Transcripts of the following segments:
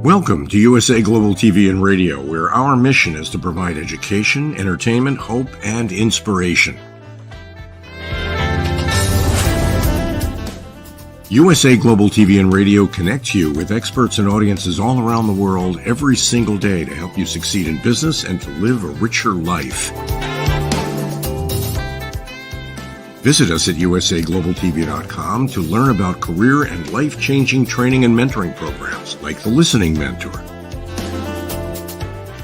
Welcome to USA Global TV and Radio, where our mission is to provide education, entertainment, hope, and inspiration. USA Global TV and Radio connects you with experts and audiences all around the world every single day to help you succeed in business and to live a richer life. Visit us at usaglobaltv.com to learn about career and life-changing training and mentoring programs like the Listening Mentor.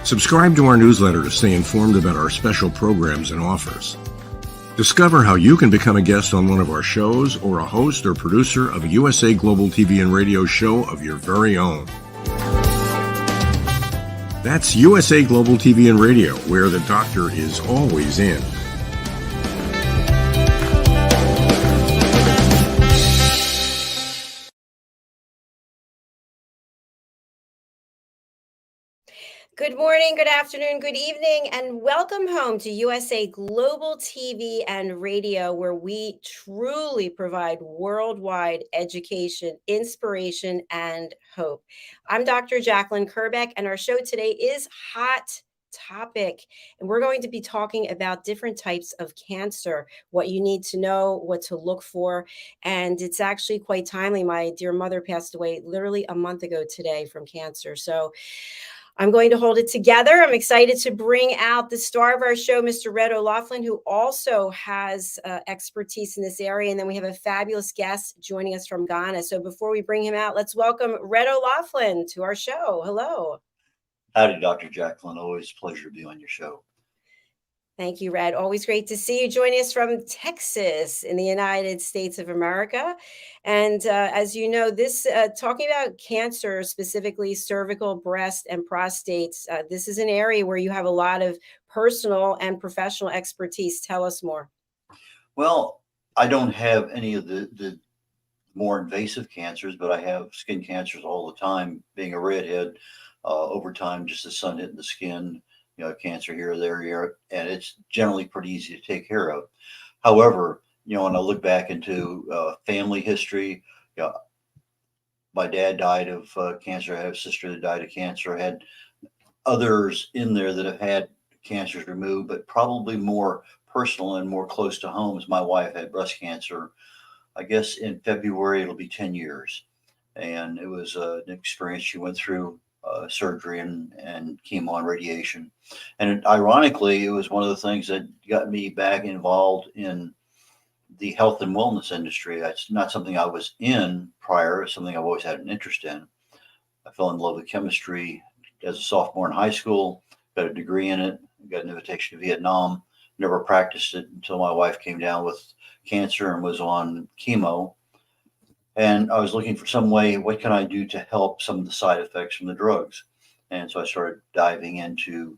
Subscribe to our newsletter to stay informed about our special programs and offers. Discover how you can become a guest on one of our shows or a host or producer of a USA Global TV and Radio show of your very own. That's USA Global TV and Radio, where the doctor is always in. Good morning, good afternoon, good evening, and welcome home to USA Global TV and Radio, where we truly provide worldwide education, inspiration, and hope. I'm Dr. Jacalyn Kerbeck, and our show today is Hot Topic, and we're going to be talking about different types of cancer, what you need to know, what to look for, and it's actually quite timely. My dear mother passed away literally a month ago today from cancer, so I'm going to hold it together. I'm excited to bring out the star of our show, Mr. red.olaughlin, who also has expertise in this area. And then we have a fabulous guest joining us from Ghana. So before we bring him out, let's welcome red.olaughlin to our show. Hello. Howdy, Dr. Jacalyn. Always a pleasure to be on your show. Thank you, Red. Always great to see you joining us from Texas in the United States of America. And as you know, this talking about cancer, specifically cervical, breast, and prostate, this is an area where you have a lot of personal and professional expertise. Tell us more. Well, I don't have any of the more invasive cancers, but I have skin cancers all the time. Being a redhead, over time, just the sun hitting the skin, cancer here or there, and it's generally pretty easy to take care of. However, when I look back into family history, my dad died of cancer. I have a sister that died of cancer. I had others in there that have had cancers removed, but probably more personal and more close to home is my wife had breast cancer. I guess in February, it'll be 10 years. And it was an experience she went through. Surgery and chemo and radiation. And ironically, it was one of the things that got me back involved in the health and wellness industry. That's not something I was in prior. It's something I've always had an interest in. I fell in love with chemistry as a sophomore in high school, got a degree in it, got an invitation to Vietnam, never practiced it until my wife came down with cancer and was on chemo. And I was looking for some way, what can I do to help some of the side effects from the drugs? And so I started diving into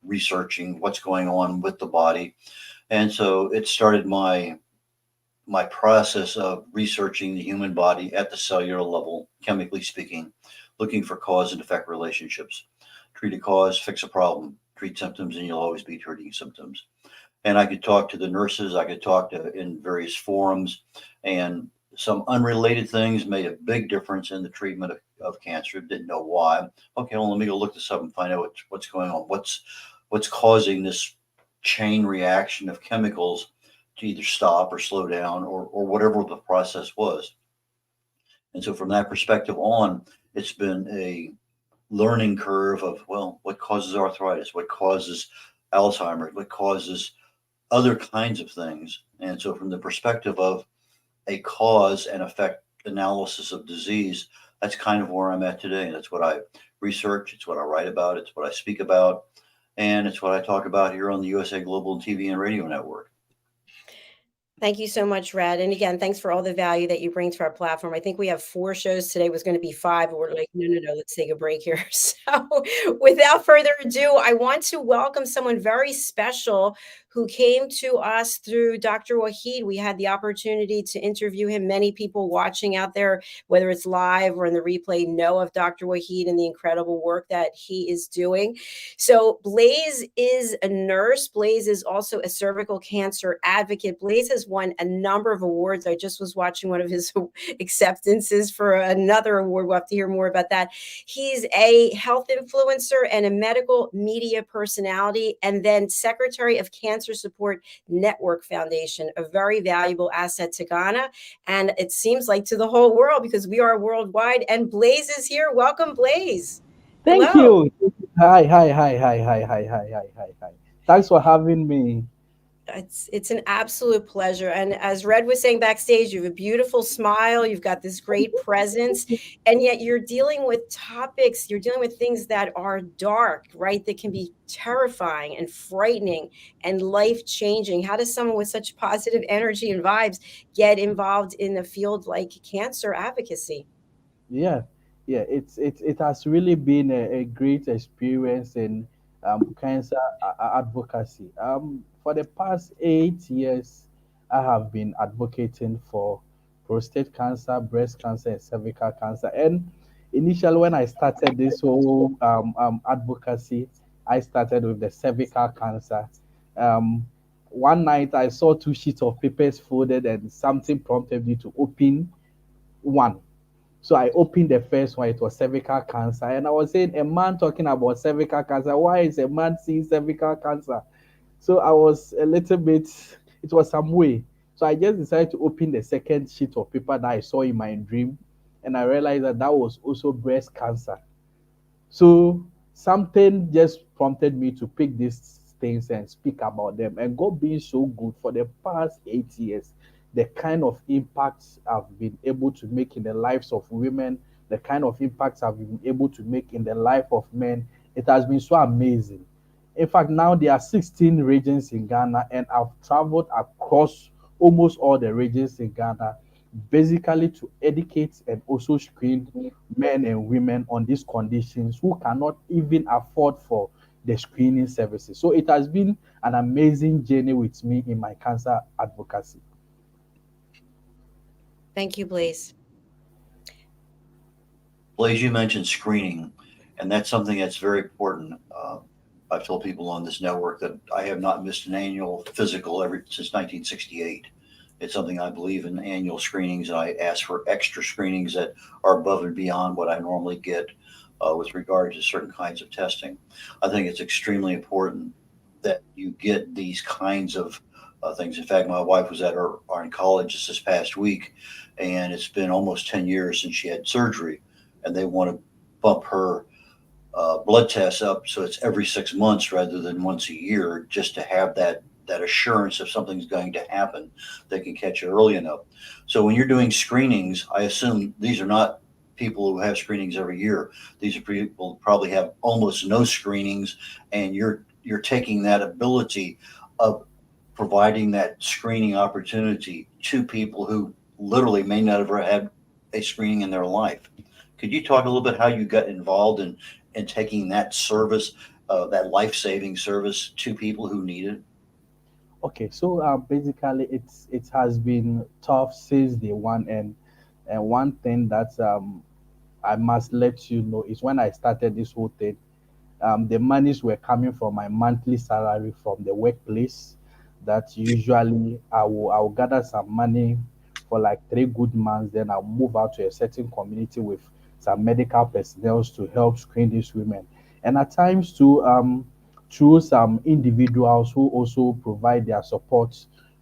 researching what's going on with the body. And so it started my process of researching the human body at the cellular level, chemically speaking, looking for cause and effect relationships. Treat a cause, fix a problem, treat symptoms, and you'll always be treating symptoms. And I could talk to the nurses, I could talk to in various forums, and some unrelated things made a big difference in the treatment of cancer. Didn't know why. Okay, well, let me go look this up and find out what's going on. What's causing this chain reaction of chemicals to either stop or slow down or whatever the process was. And so from that perspective on, it's been a learning curve of, well, what causes arthritis? What causes Alzheimer's? What causes other kinds of things? And so from the perspective of a cause and effect analysis of disease, that's kind of where I'm at today. That's what I research. It's what I write about. It's what I speak about. And it's what I talk about here on the USA Global TV and Radio Network. Thank you so much, Red. And again, thanks for all the value that you bring to our platform. I think we have 4 shows today. It was going to be 5, but we're like, no, let's take a break here. So without further ado, I want to welcome someone very special who came to us through Dr. Wahid. We had the opportunity to interview him. Many people watching out there, whether it's live or in the replay, know of Dr. Wahid and the incredible work that he is doing. So Blaise is a nurse. Blaise is also a cervical cancer advocate. Blaise has won a number of awards. I just was watching one of his acceptances for another award. We'll have to hear more about that. He's a health influencer and a medical media personality, and then secretary of Cancer Support Network Foundation, a very valuable asset to Ghana. And it seems like to the whole world, because we are worldwide. And Blaise is here. Welcome, Blaise. Thank Hello. you. Hi, hi, hi, hi, hi, hi, hi, hi, hi, hi. Thanks for having me. It's an absolute pleasure. And as Red was saying backstage, you have a beautiful smile, you've got this great presence, and yet you're dealing with topics, you're dealing with things that are dark, right? That can be terrifying and frightening and life-changing. How does someone with such positive energy and vibes get involved in a field like cancer advocacy? Yeah, yeah. It has really been a great experience in cancer advocacy. For the past 8 years, I have been advocating for prostate cancer, breast cancer, and cervical cancer. And initially, when I started this whole advocacy, I started with the cervical cancer. Um, One night, I saw two sheets of papers folded, and something prompted me to open one. So I opened the first one, it was cervical cancer. And I was saying, a man talking about cervical cancer, why is a man seeing cervical cancer? So I was a little bit, it was some way. So I just decided to open the second sheet of paper that I saw in my dream. And I realized that that was also breast cancer. So something just prompted me to pick these things and speak about them. And God being so good for the past 8 years, the kind of impacts I've been able to make in the lives of women, the kind of impacts I've been able to make in the life of men, it has been so amazing. In fact, now there are 16 regions in Ghana, and I've traveled across almost all the regions in Ghana, basically to educate and also screen men and women on these conditions who cannot even afford for the screening services. So it has been an amazing journey with me in my cancer advocacy. Thank you, Blaise. Blaise, you mentioned screening, and that's something that's very important. I've told people on this network that I have not missed an annual physical ever since 1968. It's something I believe in, annual screenings. I ask for extra screenings that are above and beyond what I normally get with regard to certain kinds of testing. I think it's extremely important that you get these kinds of things. In fact, my wife was at her oncologist this past week, and it's been almost 10 years since she had surgery, and they want to bump her blood tests up so it's every 6 months rather than once a year, just to have that assurance if something's going to happen, they can catch it early enough. So when you're doing screenings, I assume these are not people who have screenings every year. These are people who probably have almost no screenings, and you're taking that ability of providing that screening opportunity to people who literally may not have ever had a screening in their life. Could you talk a little bit how you got involved in taking that service, that life-saving service to people who need it? Okay, so basically, it has been tough since day one, and one thing that I must let you know is when I started this whole thing, the monies were coming from my monthly salary from the workplace. That usually I will gather some money for like 3 good months, then I'll move out to a certain community with some medical personnel to help screen these women. And at times too, through some individuals who also provide their support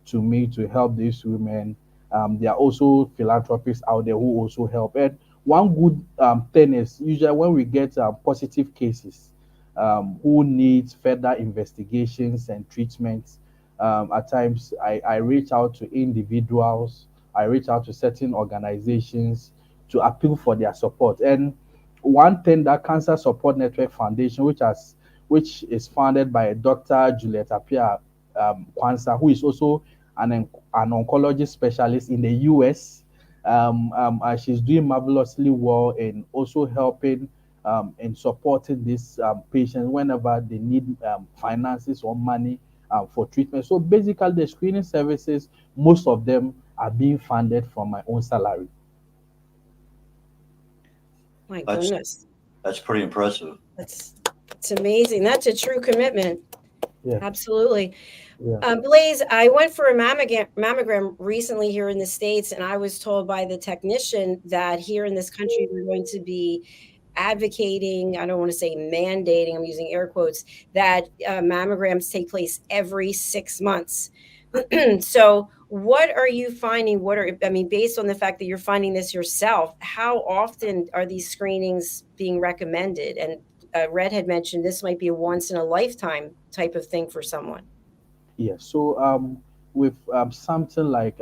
to me to help these women. There are also philanthropists out there who also help. And one good thing is usually when we get positive cases who need further investigations and treatments. At times, I reach out to individuals, I reach out to certain organizations to appeal for their support. And one thing that Cancer Support Network Foundation, which is founded by Dr. Juliet Apia Kwanzaa, who is also an oncology specialist in the US. She's doing marvelously well in also helping in supporting these patients whenever they need finances or money for treatment. So basically, the screening services, most of them are being funded from my own salary. My That's goodness. that's pretty impressive. That's amazing. That's a true commitment. Yeah. Absolutely. Yeah. Blaise, I went for a mammogram recently here in the States, and I was told by the technician that here in this country, we're going to be advocating, I don't want to say mandating, I'm using air quotes, that mammograms take place every 6 months. So, what are you finding? I mean, based on the fact that you're finding this yourself, how often are these screenings being recommended? And Red had mentioned this might be a once in a lifetime type of thing for someone. Yeah. So with something like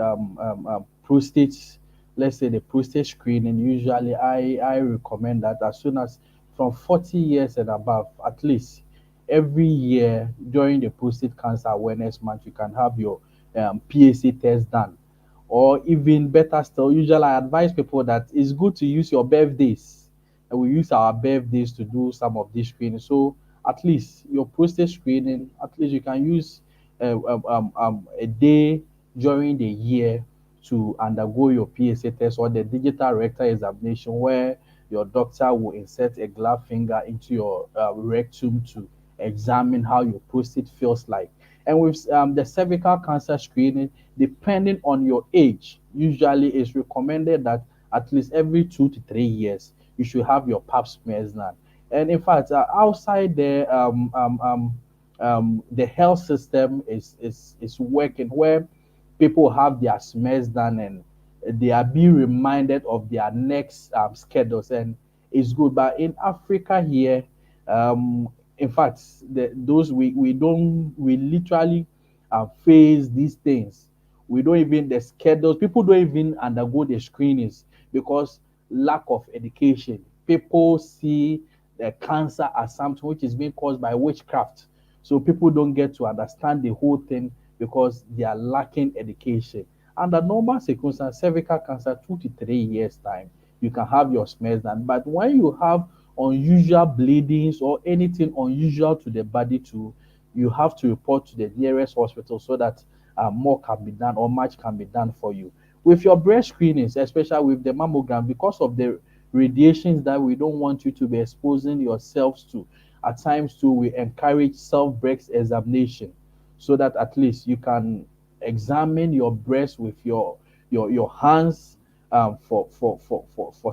prostate, let's say the prostate screening, usually I recommend that as soon as from 40 years and above, at least every year during the prostate cancer awareness month, you can have your PSA test done. Or even better still, usually I advise people that it's good to use your birthdays, and we use our birthdays to do some of this screening. So at least your prostate screening, at least you can use a day during the year to undergo your PSA test or the digital rectal examination, where your doctor will insert a glove finger into your rectum to examine how your prostate feels like. And with the cervical cancer screening, depending on your age, usually it's recommended that at least every 2 to 3 years you should have your pap smears done. And in fact, outside the health system is working where people have their smears done and they are being reminded of their next schedules, and it's good. But in Africa here, um, in fact, those we literally face these things. We don't even the schedules. People don't even undergo the screenings because lack of education. People see the cancer as something which is being caused by witchcraft. So people don't get to understand the whole thing because they are lacking education. Under normal circumstances, cervical cancer, 2 to 3 years time, you can have your smears done. But when you have unusual bleedings or anything unusual to the body too, you have to report to the nearest hospital so that more can be done or much can be done for you. With your breast screenings, especially with the mammogram, because of the radiations that we don't want you to be exposing yourselves to, at times too, we encourage self breast examination so that at least you can examine your breast with your hands for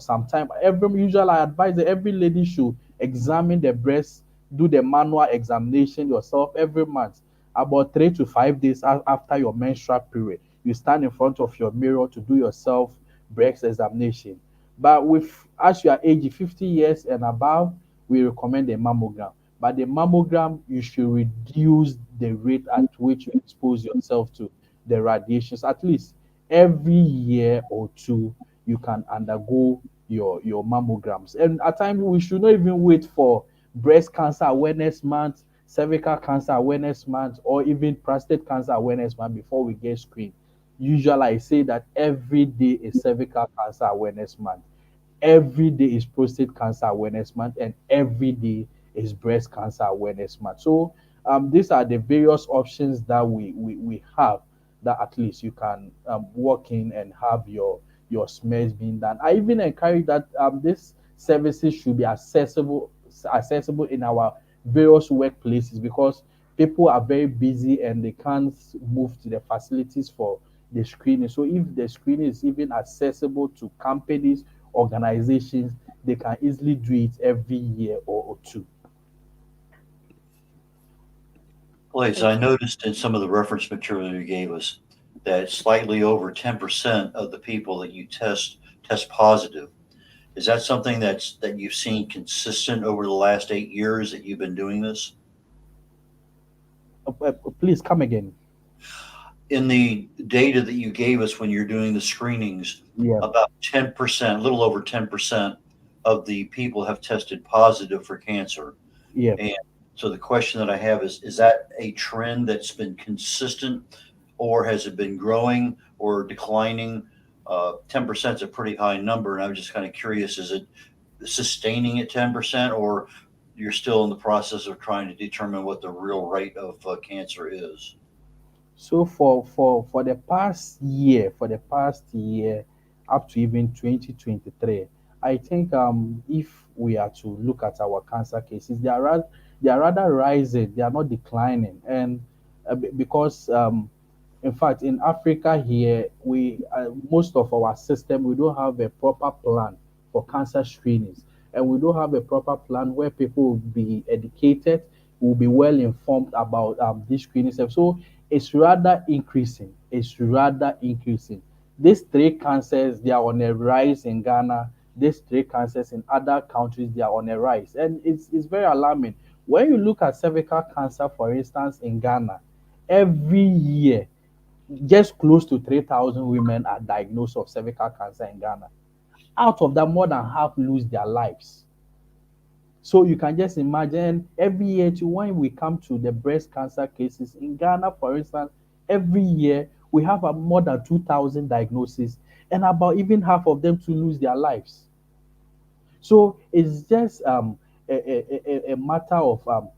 some time. Every usually I advise that every lady should examine the breast, do the manual examination yourself every month, about 3 to 5 days after your menstrual period. You stand in front of your mirror to do yourself breast examination. But with as you are aged 50 years and above, we recommend a mammogram. But the mammogram, you should reduce the rate at which you expose yourself to the radiations. At least every year or two, you can undergo your mammograms. And at times, we should not even wait for breast cancer awareness month, cervical cancer awareness month, or even prostate cancer awareness month before we get screened. Usually, I say that every day is cervical cancer awareness month, every day is prostate cancer awareness month, and every day is breast cancer awareness month. So these are the various options that we have that at least you can walk in and have your smears being done. I even encourage that these services should be accessible in our various workplaces because people are very busy and they can't move to the facilities for the screening. So if the screening is even accessible to companies, organizations, they can easily do it every year or two. Blaise, I noticed in some of the reference material you gave us that slightly over 10% of the people that you test positive. Is that something that you've seen consistent over the last 8 years that you've been doing this? Please come again. In the data that you gave us when you're doing the screenings, Yeah, about 10%, a little over 10% of the people have tested positive for cancer. yeah. And so the question that I have is that a trend that's been consistent, or has it been growing or declining? 10% is a pretty high number. And I'm just kind of curious, is it sustaining at 10%, or you're still in the process of trying to determine what the real rate of cancer is? So for the past year, up to even 2023, I think if we are to look at our cancer cases, they are rather rising. They are not declining, and because in fact, in Africa here, we most of our system we don't have a proper plan for cancer screenings, and we don't have a proper plan where people will be educated, will be well informed about this screening stuff. So it's rather increasing. It's rather increasing. These three cancers they are on a rise in Ghana. These three cancers in other countries they are on a rise, and it's very alarming. When you look at cervical cancer, for instance, in Ghana, every year just close to 3,000 women are diagnosed of cervical cancer in Ghana. Out of that, more than half lose their lives. So you can just imagine every year to when we come to the breast cancer cases in Ghana, for instance, every year we have more than 2,000 diagnoses, and about even half of them to lose their lives. So it's just a matter of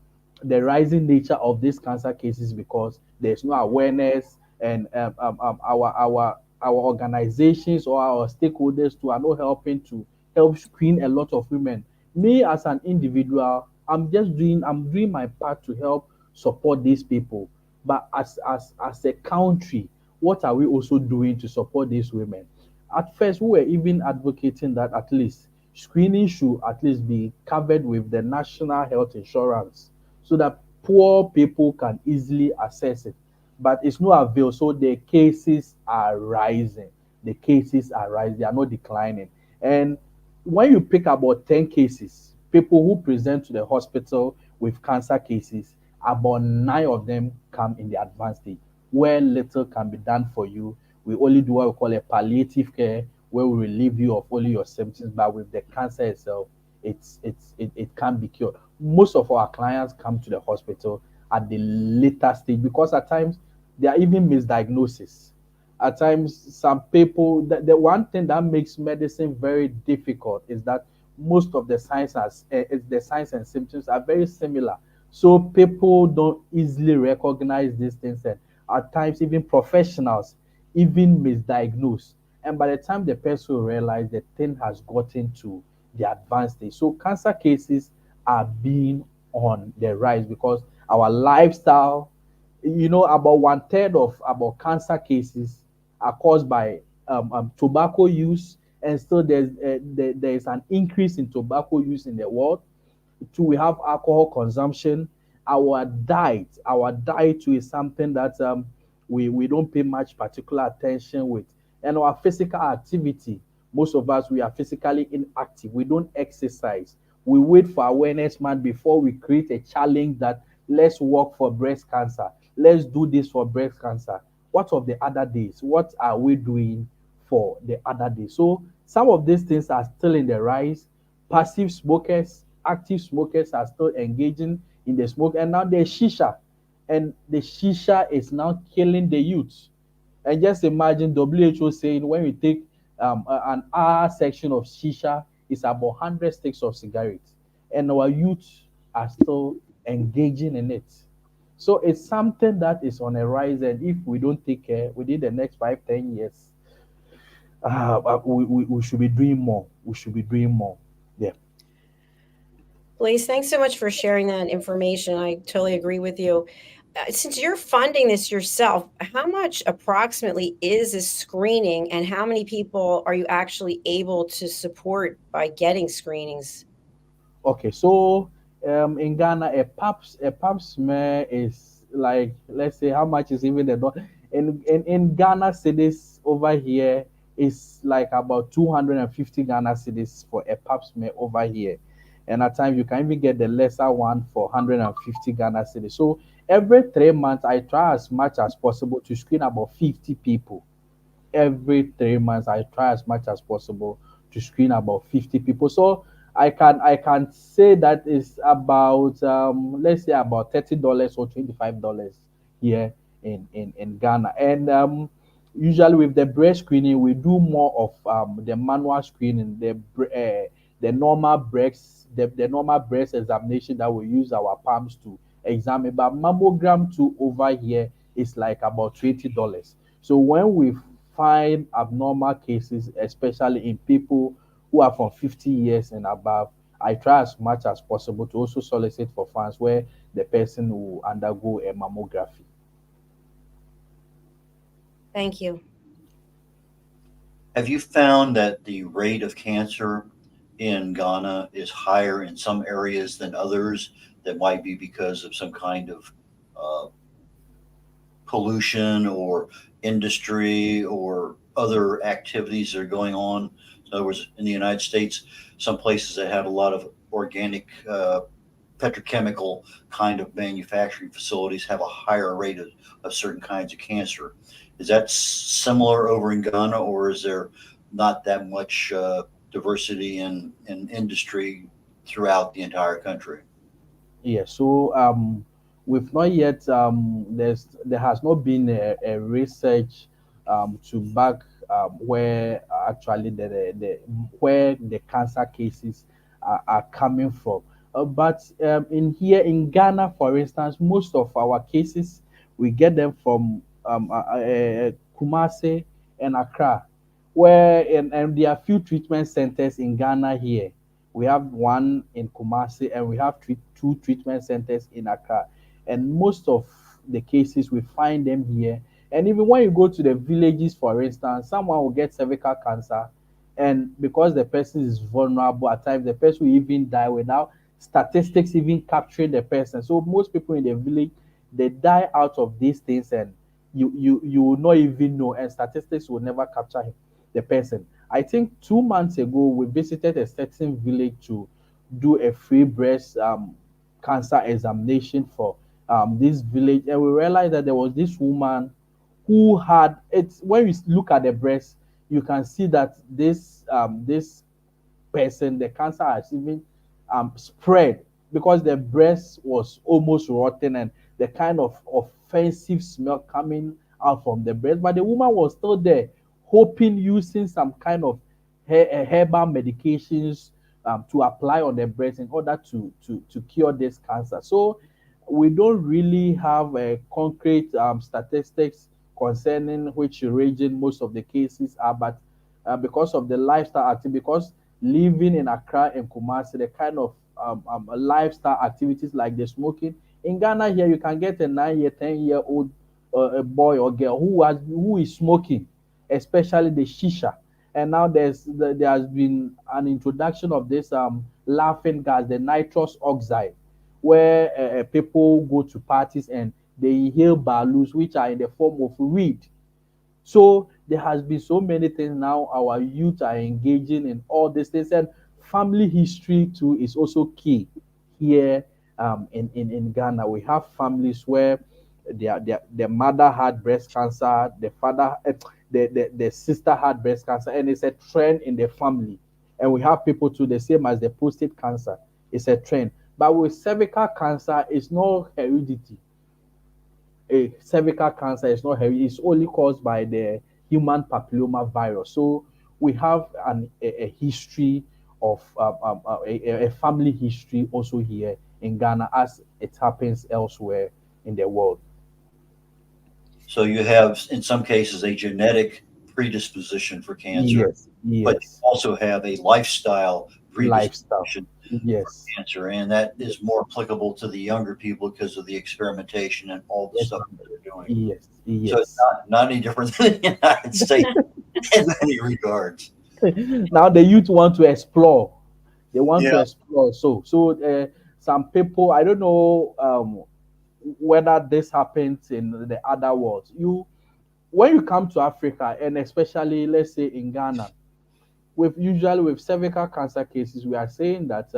the rising nature of these cancer cases because there's no awareness and our organizations or our stakeholders too are not helping to help screen a lot of women. Me as an individual, I'm doing my part to help support these people. But as a country, what are we also doing to support these women? At first, we were even advocating that at least screening should at least be covered with the national health insurance so that poor people can easily access it. But it's no avail. So the cases are rising. The cases are rising. They are not declining. And when you pick about 10 cases, people who present to the hospital with cancer cases, about nine of them come in the advanced stage where little can be done for you. We only do what we call a palliative care, where we relieve you of only your symptoms, but with the cancer itself, it can't be cured. Most of our clients come to the hospital at the later stage because at times there are even misdiagnoses. At times, some people, the one thing that makes medicine very difficult is that most of the the signs and symptoms are very similar. So people don't easily recognize these things, and at times even professionals even misdiagnose. And by the time the person realizes the thing has gotten to the advanced stage, so cancer cases are being on the rise because our lifestyle, about one third of about cancer cases are caused by tobacco use, and still there is an increase in tobacco use in the world. Two, we have alcohol consumption. Our diet too is something that we don't pay much particular attention with, and our physical activity. Most of us we are physically inactive. We don't exercise. We wait for awareness month before we create a challenge that let's work for breast cancer. Let's do this for breast cancer. What of the other days? What are we doing for the other days? So some of these things are still in the rise. Passive smokers, active smokers are still engaging in the smoke, and now there's shisha, and the shisha is now killing the youth. And just imagine WHO saying when we take an hour section of shisha, it's about 100 sticks of cigarettes, and our youth are still engaging in it. So it's something that is on a rise, and if we don't take care within the next 5, 10 years, we should be doing more. We should be doing more. Yeah. Blaise, thanks so much for sharing that information. I totally agree with you. Since you're funding this yourself, how much approximately is this screening, and how many people are you actually able to support by getting screenings? Okay, so in Ghana, a pap smear is like, let's say how much is even the in Ghana cities over here is like about 250 Ghana cities for a pap smear over here, and at times you can even get the lesser one for 150 Ghana cities. So every 3 months, I try as much as possible to screen about 50 people. Every 3 months I try as much as possible to screen about 50 people. So I can say that is about let's say about $30 or $25 here in Ghana. And usually with the breast screening we do more of the manual screening, the normal breast examination that we use our palms to examine. But mammogram too over here is like about $20. So when we find abnormal cases, especially in people who are from 50 years and above, I try as much as possible to also solicit for funds where the person will undergo a mammography. Thank you. Have you found that the rate of cancer in Ghana is higher in some areas than others? That might be because of some kind of uh, pollution or industry or other activities that are going on. In other words, in the United States, some places that have a lot of organic petrochemical kind of manufacturing facilities have a higher rate of certain kinds of cancer. Is that similar over in Ghana, or is there not that much diversity in industry throughout the entire country? Yeah, so we've not yet there has not been a research to back where actually the where the cancer cases are coming from. But in here in Ghana, for instance, most of our cases we get them from Kumasi and Accra, where and there are few treatment centers in Ghana here. We have one in Kumasi and we have two treatment centers in Accra. And most of the cases we find them here. And even when you go to the villages, for instance, someone will get cervical cancer, and because the person is vulnerable, at times the person will even die without statistics even capturing the person. So most people in the village they die out of these things, and you will not even know, and statistics will never capture him, the person. I think 2 months ago we visited a certain village to do a free breast cancer examination for this village, and we realized that there was this woman who had it. When you look at the breast, you can see that this person, the cancer has even spread because the breast was almost rotten and the kind of offensive smell coming out from the breast. But the woman was still there, hoping using some kind of herbal medications to apply on the breast in order to cure this cancer. So we don't really have a concrete statistics concerning which region most of the cases are, but because of the lifestyle activity, because living in Accra and Kumasi, the kind of lifestyle activities like the smoking. In Ghana here, you can get a 9-year, 10-year-old a boy or girl who is smoking, especially the shisha. And now there has been an introduction of this laughing gas, the nitrous oxide, where people go to parties and they inhale balloons, which are in the form of weed. So there has been so many things now. Our youth are engaging in all these things, and family history too is also key here in Ghana. We have families where their mother had breast cancer, the father, the sister had breast cancer, and it's a trend in the family. And we have people too, the same as the prostate cancer. It's a trend. But with cervical cancer, it's no heredity. A cervical cancer is not heavy, it's only caused by the human papilloma virus. So we have a history of a family history also here in Ghana, as it happens elsewhere in the world. So you have, in some cases, a genetic predisposition for cancer, Yes, but you yes. also have a lifestyle Lifestyle. predisposition for Yes, cancer, and that is more applicable to the younger people because of the experimentation and all the yes, stuff that they're doing. yes, So it's yes. not any different than the United States in many regards. Now the youth want to explore. They want to Yeah. explore. Some people, I don't know whether this happens in the other worlds. You when you come to Africa, and especially let's say in Ghana, with usually with cervical cancer cases, we are saying that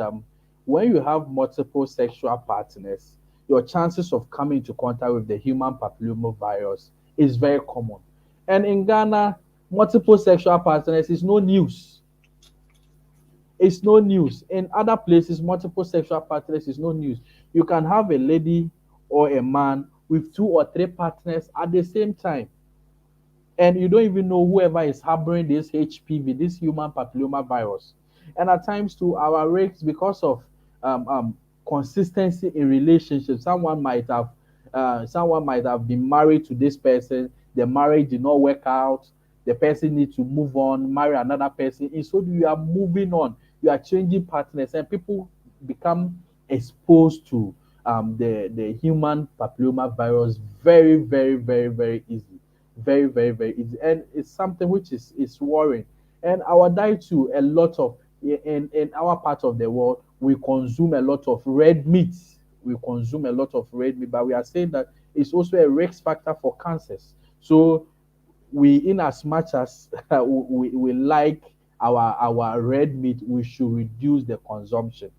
when you have multiple sexual partners, your chances of coming into contact with the human papilloma virus is very common. And in Ghana, multiple sexual partners is no news. It's no news. In other places, multiple sexual partners is no news. You can have a lady or a man with 2 or 3 partners at the same time, and you don't even know whoever is harboring this HPV, this human papilloma virus. And at times, too, our rates, because of consistency in relationships, someone might have been married to this person, the marriage did not work out, the person needs to move on, marry another person, and so you are moving on, you are changing partners, and people become exposed to the human papilloma virus very, very, very, very easily. very, very, very easy, and it's something which is worrying. And our diet too, a lot of in our part of the world, we consume a lot of red meat. We consume a lot of red meat, but we are saying that it's also a risk factor for cancers. So we, in as much as we like our red meat, we should reduce the consumption.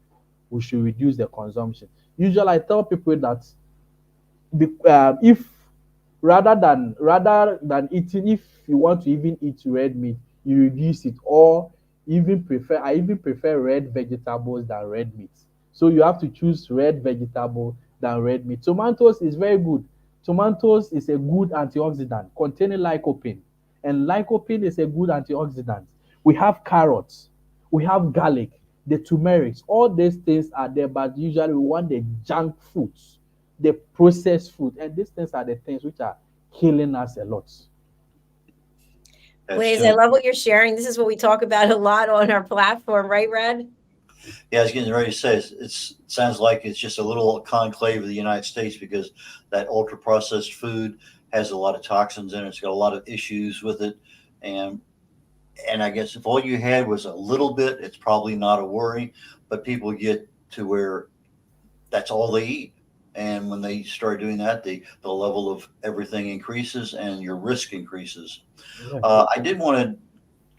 We should reduce the consumption. Usually I tell people that if rather than eating, if you want to even eat red meat, you reduce it, or even prefer I even prefer red vegetables than red meat. So you have to choose red vegetable than red meat. Tomatoes is very good. Tomatoes is a good antioxidant containing lycopene, and lycopene is a good antioxidant. We have carrots, we have garlic, the turmeric, all these things are there, but usually we want the junk foods, the processed food, and these things are the things which are killing us a lot. That's Blaise, I true. love what you're sharing. This is what we talk about a lot on our platform, right, Red? Yeah, I was getting ready to say it sounds like it's just a little conclave of the United States because that ultra processed food has a lot of toxins in it. It's got a lot of issues with it, and I guess if all you had was a little bit, it's probably not a worry. But people get to where that's all they eat, and when they start doing that, the level of everything increases and your risk increases. Yeah. I did want to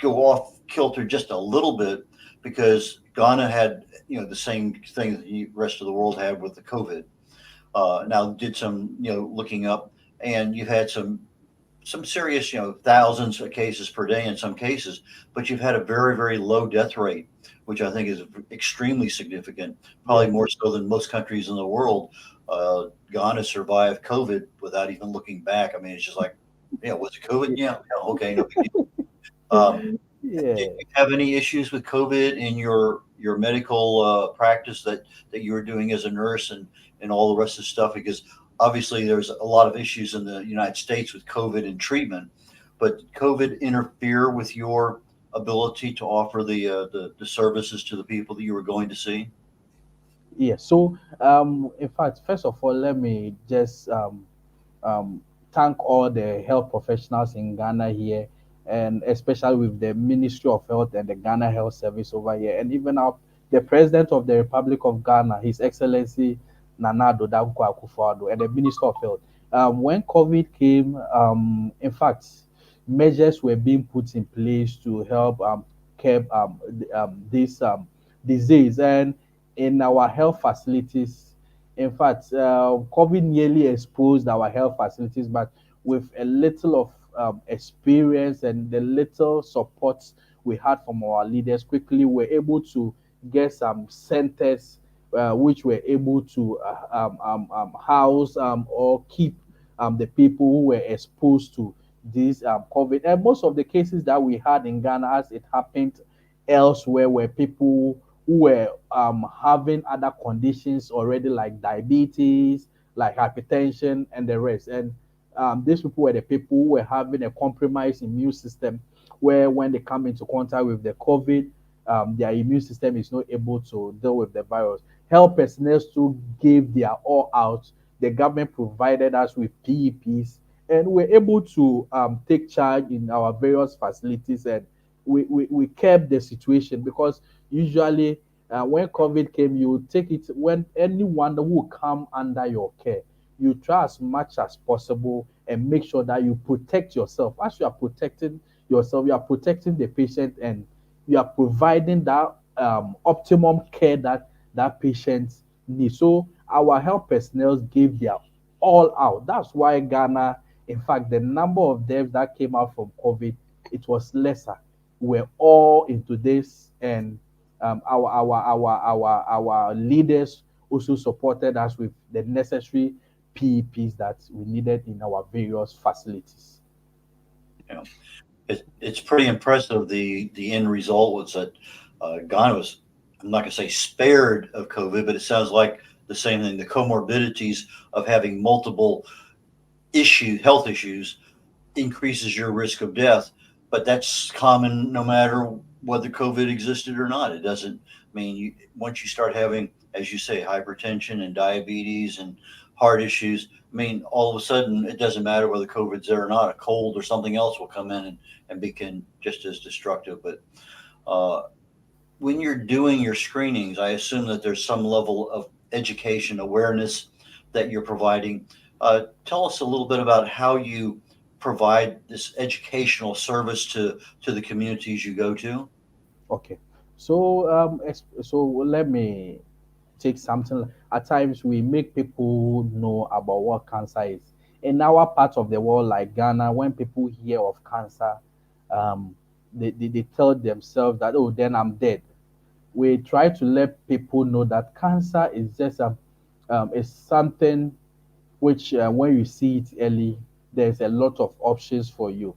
go off kilter just a little bit because Ghana had the same thing that the rest of the world had with the COVID. Now did some looking up, and you had some serious thousands of cases per day in some cases, but you've had a very very low death rate, which I think is extremely significant, probably Yeah. more so than most countries in the world. Ghana survived COVID without even looking back. I mean, it's just like, was it COVID? Yeah. Yeah, okay, no big deal. Um, did Yeah. you have any issues with COVID in your medical practice that you were doing as a nurse and all the rest of the stuff? Because obviously there's a lot of issues in the United States with COVID and treatment, but did COVID interfere with your ability to offer the services to the people that you were going to see? Yeah. So, in fact, first of all, let me just um, thank all the health professionals in Ghana here, and especially with the Ministry of Health and the Ghana Health Service over here, and even our the President of the Republic of Ghana, His Excellency Nana Addo Dankwa Akufo-Addo, and the Minister of Health. When COVID came, in fact, measures were being put in place to help curb this disease, and in our health facilities. In fact, COVID nearly exposed our health facilities, but with a little of experience and the little support we had from our leaders, quickly we were able to get some centers which were able to house or keep the people who were exposed to this COVID. And most of the cases that we had in Ghana, as it happened elsewhere, were people who were having other conditions already, like diabetes, like hypertension, and the rest. And these people were the people who were having a compromised immune system, where when they come into contact with the COVID, their immune system is not able to deal with the virus. Health personnel still gave their all out. The government provided us with PEPs, and we're able to take charge in our various facilities, and we kept the situation, because usually when COVID came, you take it when anyone who will come under your care, you try as much as possible and make sure that you protect yourself. As you are protecting yourself, you are protecting the patient, and you are providing that optimum care that that patient needs. So our health personnel gave their all out. That's why Ghana, in fact, the number of deaths that came out from COVID, it was lesser. We're all into this, and our leaders also supported us with the necessary PEPs that we needed in our various facilities. You know, it's pretty impressive. The end result was that Ghana was, I'm not going to say spared of COVID, but it sounds like the same thing. The comorbidities of having multiple health issues, increases your risk of death. But that's common no matter whether COVID existed or not. It doesn't mean once you start having, as you say, hypertension and diabetes and heart issues. I mean, all of a sudden, it doesn't matter whether COVID's there or not. A cold or something else will come in and become just as destructive. But uh, when you're doing your screenings, I assume that there's some level of education awareness that you're providing. Tell us a little bit about how you provide this educational service to the communities you go to. Okay. So so let me take something. At times we make people know about what cancer is. In our part of the world, like Ghana, when people hear of cancer, um, they tell themselves that, oh, then I'm dead. We try to let people know that cancer is just is something which when you see it early, there's a lot of options for you.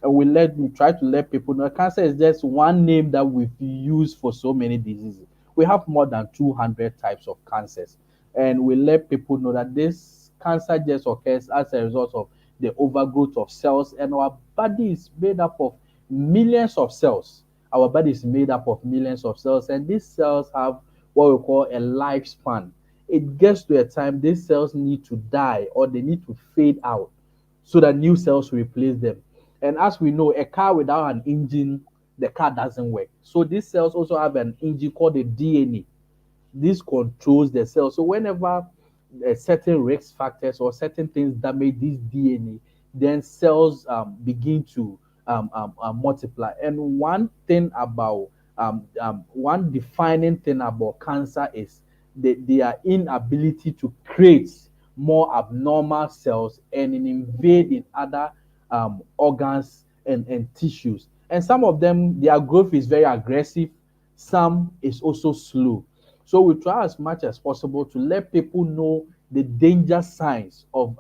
And we try to let people know cancer is just one name that we've used for so many diseases. We have more than 200 types of cancers, and we let people know that this cancer just occurs as a result of the overgrowth of cells, and our body is made up of millions of cells. Our body is made up of millions of cells, and these cells have what we call a lifespan. It gets to a time these cells need to die or they need to fade out so that new cells replace them. And as we know, a car without an engine, the car doesn't work. So these cells also have an engine called the DNA. This controls the cell. So whenever certain risk factors or certain things damage this DNA, then cells begin to multiply. And one defining thing about cancer is their inability to create more abnormal cells and invade in other organs and tissues. And some of them, their growth is very aggressive. Some is also slow. So we try as much as possible to let people know the danger signs of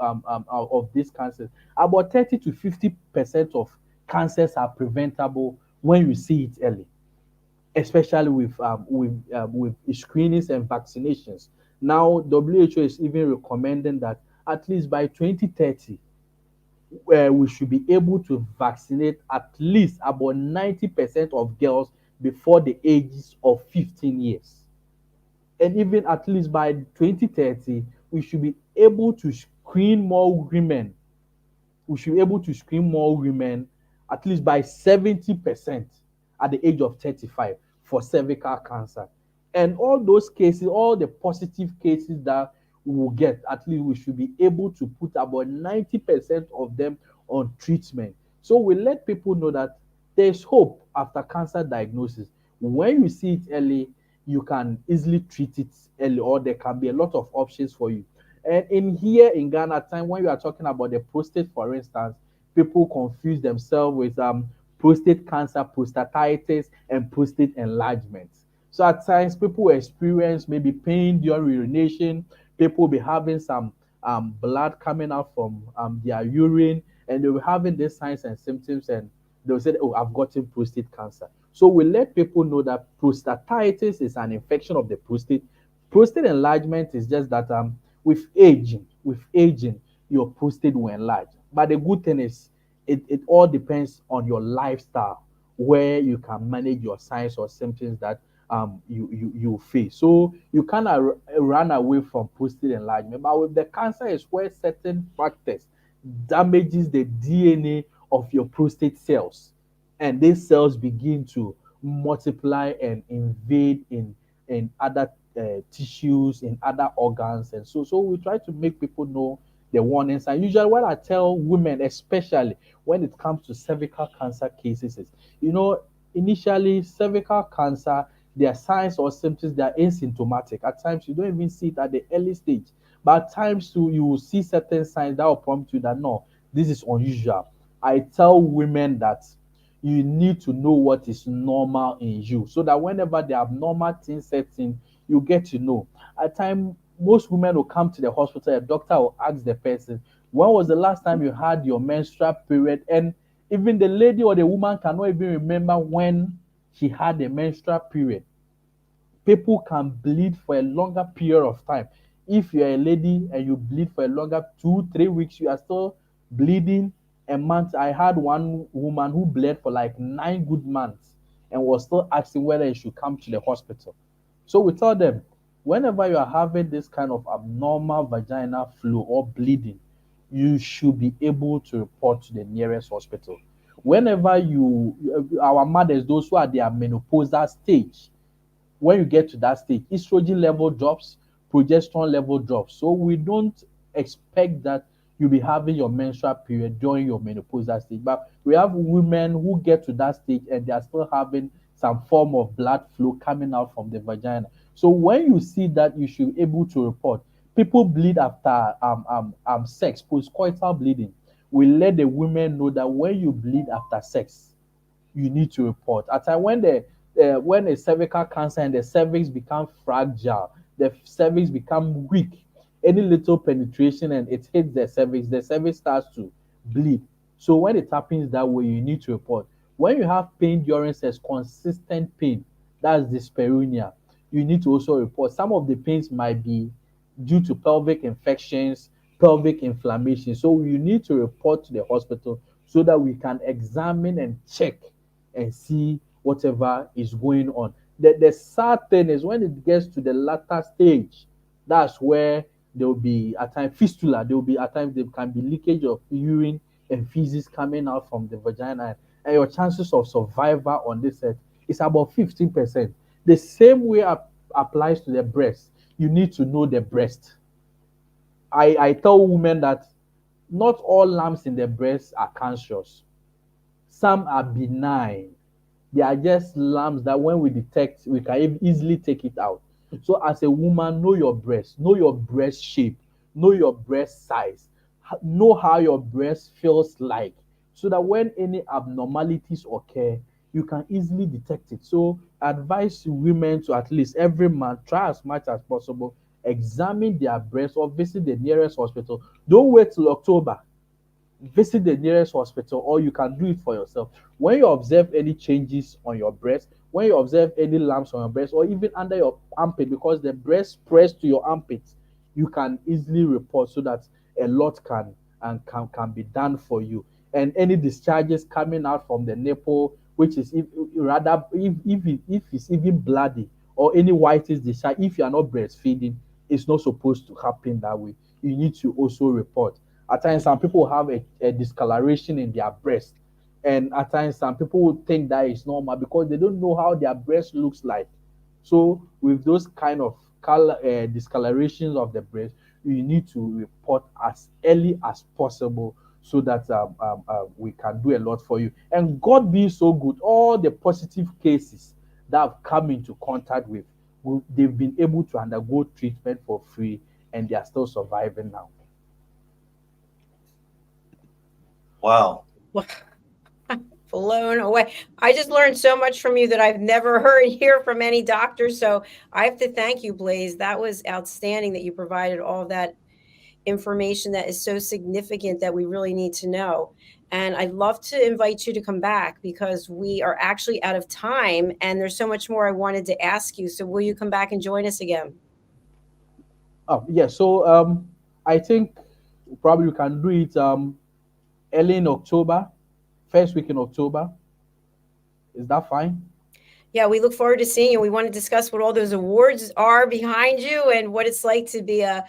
these cancers. About 30 to 50% of cancers are preventable when you see it early, especially with screenings and vaccinations. Now, WHO is even recommending that at least by 2030, we should be able to vaccinate at least about 90% of girls before the ages of 15 years. And even at least by 2030, we should be able to screen more women. We should be able to screen more women at least by 70% at the age of 35 for cervical cancer. And all those cases, all the positive cases that we will get, at least we should be able to put about 90% of them on treatment. So we let people know that there's hope after cancer diagnosis. When you see it early, you can easily treat it early, or there can be a lot of options for you. And in here in Ghana, at time when we are talking about the prostate, for instance, people confuse themselves with prostate cancer, prostatitis, and prostate enlargement. So at times, people experience maybe pain during urination. People will be having some blood coming out from their urine, and they will having these signs and symptoms, and they'll say, "Oh, I've gotten prostate cancer." So we let people know that prostatitis is an infection of the prostate. Prostate enlargement is just that with aging, your prostate will enlarge. But the good thing is, it all depends on your lifestyle, where you can manage your signs or symptoms that you face. So you cannot run away from prostate enlargement. But with the cancer is where certain factors damages the DNA of your prostate cells, and these cells begin to multiply and invade in other tissues, in other organs. And so we try to make people know the warning sign. Usually what I tell women, especially when it comes to cervical cancer cases, is, initially cervical cancer, their signs or symptoms, they are asymptomatic. At times you don't even see it at the early stage, but at times too, you will see certain signs that will prompt you that no, this is unusual. I tell women that you need to know what is normal in you, so that whenever the abnormal thing sets in, you get to know. At time, most women will come to the hospital, a doctor will ask the person, when was the last time you had your menstrual period? And even the lady or the woman cannot even remember when she had a menstrual period. People can bleed for a longer period of time. If you're a lady and you bleed for a longer 2 3 weeks, you are still bleeding a month. I had one woman who bled for like 9 good months and was still asking whether she should come to the hospital. So we tell them, whenever you are having this kind of abnormal vaginal flow or bleeding, you should be able to report to the nearest hospital. Whenever our mothers, those who are their menopausal stage, when you get to that stage, estrogen level drops, progesterone level drops. So we don't expect that you'll be having your menstrual period during your menopausal stage. But we have women who get to that stage and they are still having some form of blood flow coming out from the vagina. So when you see that, you should be able to report. People bleed after sex, postcoital bleeding. We let the women know that when you bleed after sex, you need to report. At time when a cervical cancer and the cervix become fragile, the cervix become weak. Any little penetration and it hits the cervix starts to bleed. So when it happens that way, you need to report. When you have pain during sex, consistent pain, that's dyspareunia, you need to also report. Some of the pains might be due to pelvic infections, pelvic inflammation. So you need to report to the hospital so that we can examine and check and see whatever is going on. The sad thing is when it gets to the latter stage, that's where there will be at times fistula, there will be at times there can be leakage of urine and feces coming out from the vagina, and your chances of survival on this earth is about 15%. The same way applies to the breast. You need to know the breast. I tell women that not all lumps in the breast are cancerous. Some are benign. They are just lumps that when we detect, we can easily take it out. So as a woman, know your breast, know your breast shape, know your breast size, know how your breast feels like, so that when any abnormalities occur, you can easily detect it. So I advise women to at least every month try as much as possible, examine their breast or visit the nearest hospital. Don't wait till October, visit the nearest hospital, or you can do it for yourself. When you observe any changes on your breast, when you observe any lumps on your breast, or even under your armpit, because the breast pressed to your armpit, you can easily report so that a lot can be done for you. And any discharges coming out from the nipple, which is if it's even bloody, or any whitish discharge, if you are not breastfeeding, it's not supposed to happen that way. You need to also report. At times, some people have a discoloration in their breast, and at times, some people would think that is normal because they don't know how their breast looks like. So, with those kind of color discolorations of the breast, you need to report as early as possible so that we can do a lot for you. And God being so good, all the positive cases that have come into contact with, they've been able to undergo treatment for free, and they are still surviving now. Wow. Blown away. I just learned so much from you that I've never heard here from any doctor. So I have to thank you, Blaise. That was outstanding that you provided all of that information that is so significant that we really need to know. And I'd love to invite you to come back because we are actually out of time and there's so much more I wanted to ask you. So will you come back and join us again? Oh, yeah. So I think probably we can do it early in October, first week in October. Is that fine? Yeah, we look forward to seeing you. We want to discuss what all those awards are behind you and what it's like to be a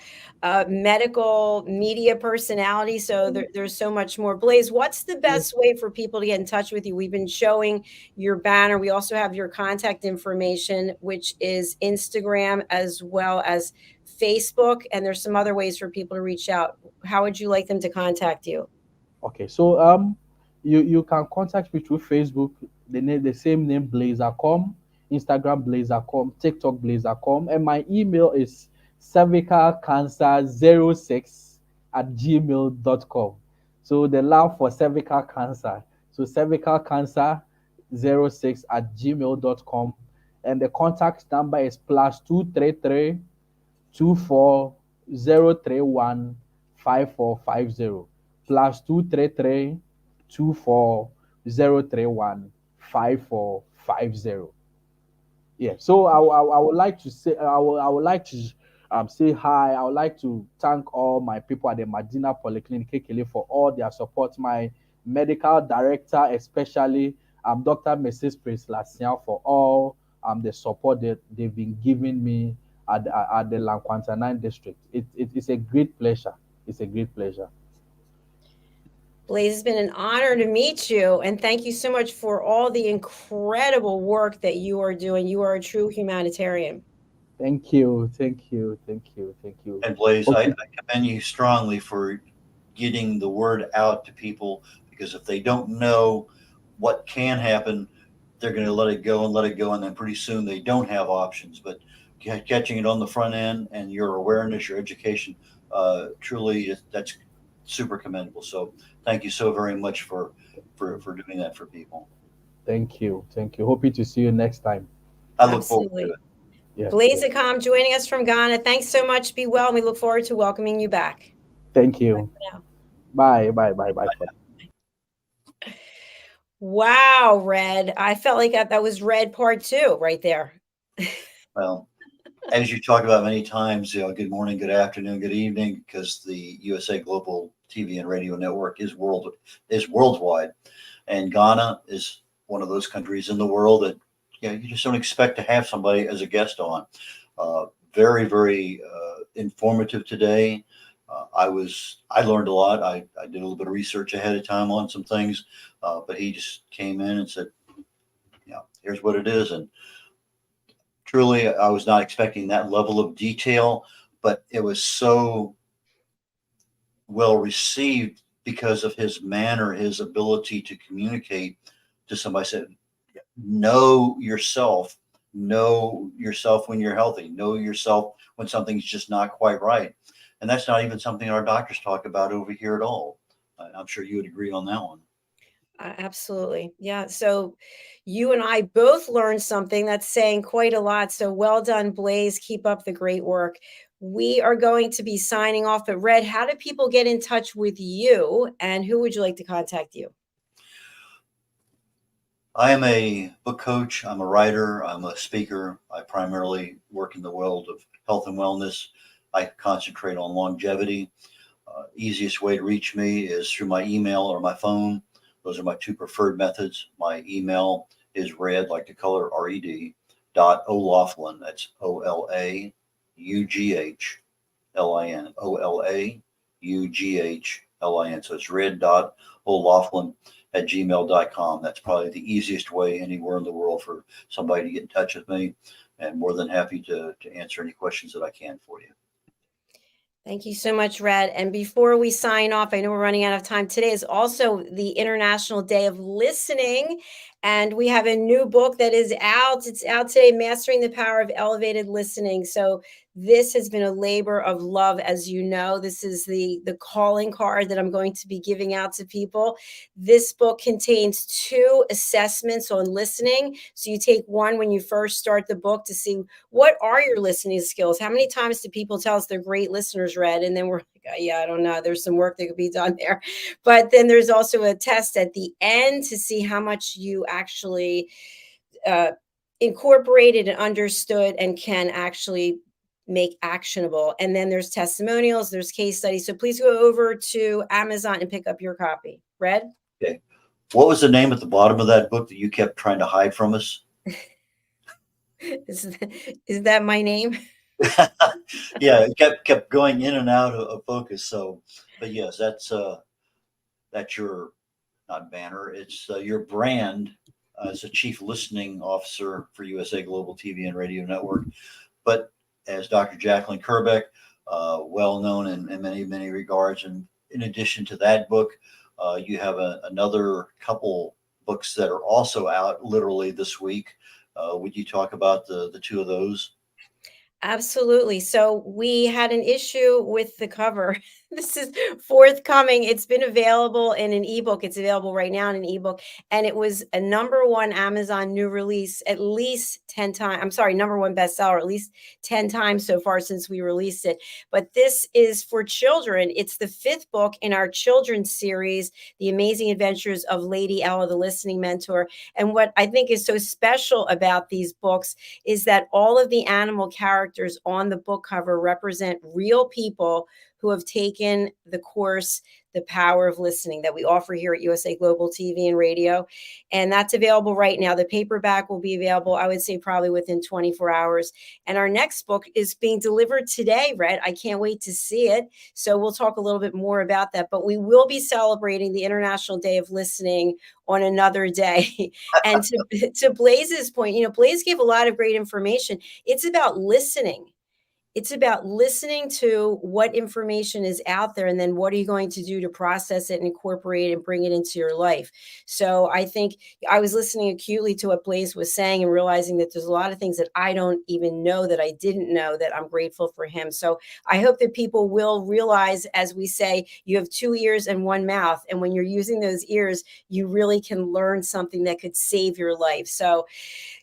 medical media personality. So there's so much more. Blaise, what's the best way for people to get in touch with you? We've been showing your banner. We also have your contact information, which is Instagram as well as Facebook. And there's some other ways for people to reach out. How would you like them to contact you? Okay. So you can contact me through Facebook, the same name, Blaise Ackom, Instagram Blaise Ackom, TikTok Blaise Ackom, and my email is cervicalcancer06@gmail.com. So the lab for cervical cancer. So cervicalcancer06@gmail.com. And the contact number is +233 24 031 5450, +233 24 031 5450. Yeah. So I would like to say I would like to say hi. I would like to thank all my people at the Madina Polyclinic Kekele for all their support. My medical director, especially Dr. Mrs. Prince Lassian, for all the support that they've been giving me at the Lankwanta 9 district. It's a great pleasure. It's a great pleasure. Blaise, it's been an honor to meet you, and thank you so much for all the incredible work that you are doing. You are a true humanitarian. Thank you, thank you, thank you, thank you. And Blaise, Hope I commend you strongly for getting the word out to people, because if they don't know what can happen, they're going to let it go and let it go. And then pretty soon they don't have options. But catching it on the front end and your awareness, your education, truly that's super commendable. So thank you so very much for doing that for people. Thank you, thank you. Hoping to see you next time. I look forward to Absolutely. it. Yes, Blaise yes. Ackom joining us from Ghana. Thanks so much. Be well, and we look forward to welcoming you back. Thank Bye you. for now. Bye, bye, bye, bye for now. Wow, Red. I felt like that was Red part 2 right there. Well, as you talk about many times, good morning, good afternoon, good evening, because the USA Global TV and Radio Network is worldwide, and Ghana is one of those countries in the world that you just don't expect to have somebody as a guest on. Very, very informative today. I learned a lot. I did a little bit of research ahead of time on some things, but he just came in and said, here's what it is, and truly, I was not expecting that level of detail, but it was so well received because of his manner, his ability to communicate to somebody. Said, know yourself when you're healthy, know yourself when something's just not quite right. And that's not even something our doctors talk about over here at all. I'm sure you would agree on that one. Absolutely. Yeah. So you and I both learned something that's saying quite a lot. So well done, Blaise. Keep up the great work. We are going to be signing off. But Red, how do people get in touch with you, and who would you like to contact you? I am a book coach. I'm a writer. I'm a speaker. I primarily work in the world of health and wellness. I concentrate on longevity. Easiest way to reach me is through my email or my phone. Those are my two preferred methods. My email is red, like the color RED, .olaughlin. That's OLAUGHLIN. OLAUGHLIN. So it's red.olaughlin at gmail.com. That's probably the easiest way anywhere in the world for somebody to get in touch with me, and more than happy to answer any questions that I can for you. Thank you so much, Red. And before we sign off, I know we're running out of time. Today is also the International Day of Listening, and we have a new book that is out. It's out today, Mastering the Power of Elevated Listening. So this has been a labor of love, as you know. This is the calling card that I'm going to be giving out to people. This book contains 2 assessments on listening. So you take one when you first start the book to see what are your listening skills. How many times do people tell us they're great listeners, Red? And then we're like, yeah, I don't know. There's some work that could be done there. But then there's also a test at the end to see how much you actually incorporated and understood and can actually make actionable. And then there's testimonials, there's case studies. So please go over to Amazon and pick up your copy. Red? Okay. What was the name at the bottom of that book that you kept trying to hide from us? Is that my name? Yeah, it kept going in and out of focus. So, but yes, that's your, not banner. It's your brand as a chief listening officer for USA Global TV and Radio Network. But as Dr. Jacalyn Kerbeck, well known in many, many regards. And in addition to that book, you have another couple books that are also out literally this week. Would you talk about the 2 of those? Absolutely. So we had an issue with the cover. This is forthcoming. It's been available in an ebook. It's available right now in an ebook. And it was a #1 Amazon new release at least 10 times. I'm sorry, #1 bestseller at least 10 times so far since we released it. But this is for children. It's the 5th book in our children's series, The Amazing Adventures of Lady Ella, the Listening Mentor. And what I think is so special about these books is that all of the animal characters on the book cover represent real people who have taken the course the power of listening that we offer here at USA Global TV and Radio. And that's available right now. The paperback will be available, I would say, probably within 24 hours. And our next book is being delivered today, Red. I can't wait to see it. So we'll talk a little bit more about that. But we will be celebrating the International Day of Listening on another day. And to Blaise's point, Blaise gave a lot of great information. It's about listening. It's about listening to what information is out there, and then what are you going to do to process it and incorporate it and bring it into your life. So I think I was listening acutely to what Blaise was saying and realizing that there's a lot of things that I don't even know that I didn't know, that I'm grateful for him. So I hope that people will realize, as we say, you have 2 ears and 1 mouth. And when you're using those ears, you really can learn something that could save your life. So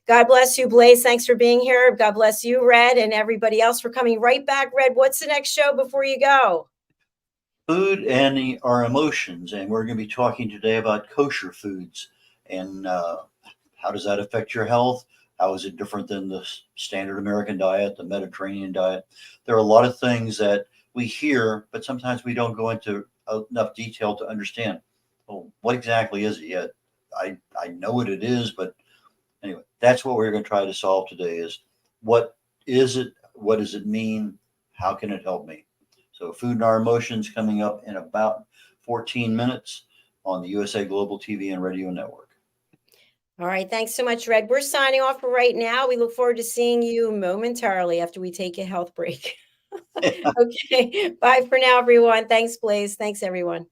God bless you, Blaise. Thanks for being here. God bless you, Red, and everybody else for coming right back. Red, what's the next show before you go? Food and our emotions. And we're going to be talking today about kosher foods and how does that affect your health? How is it different than the standard American diet, the Mediterranean diet? There are a lot of things that we hear, but sometimes we don't go into enough detail to understand. Well, what exactly is it yet? I know what it is, but anyway, that's what we're going to try to solve today is what is it? What does it mean? How can it help me? So Food and Our Emotions coming up in about 14 minutes on the USA Global TV and Radio Network. All right. Thanks so much, Red. We're signing off for right now. We look forward to seeing you momentarily after we take a health break. Okay. Bye for now, everyone. Thanks, Blaise. Thanks, everyone.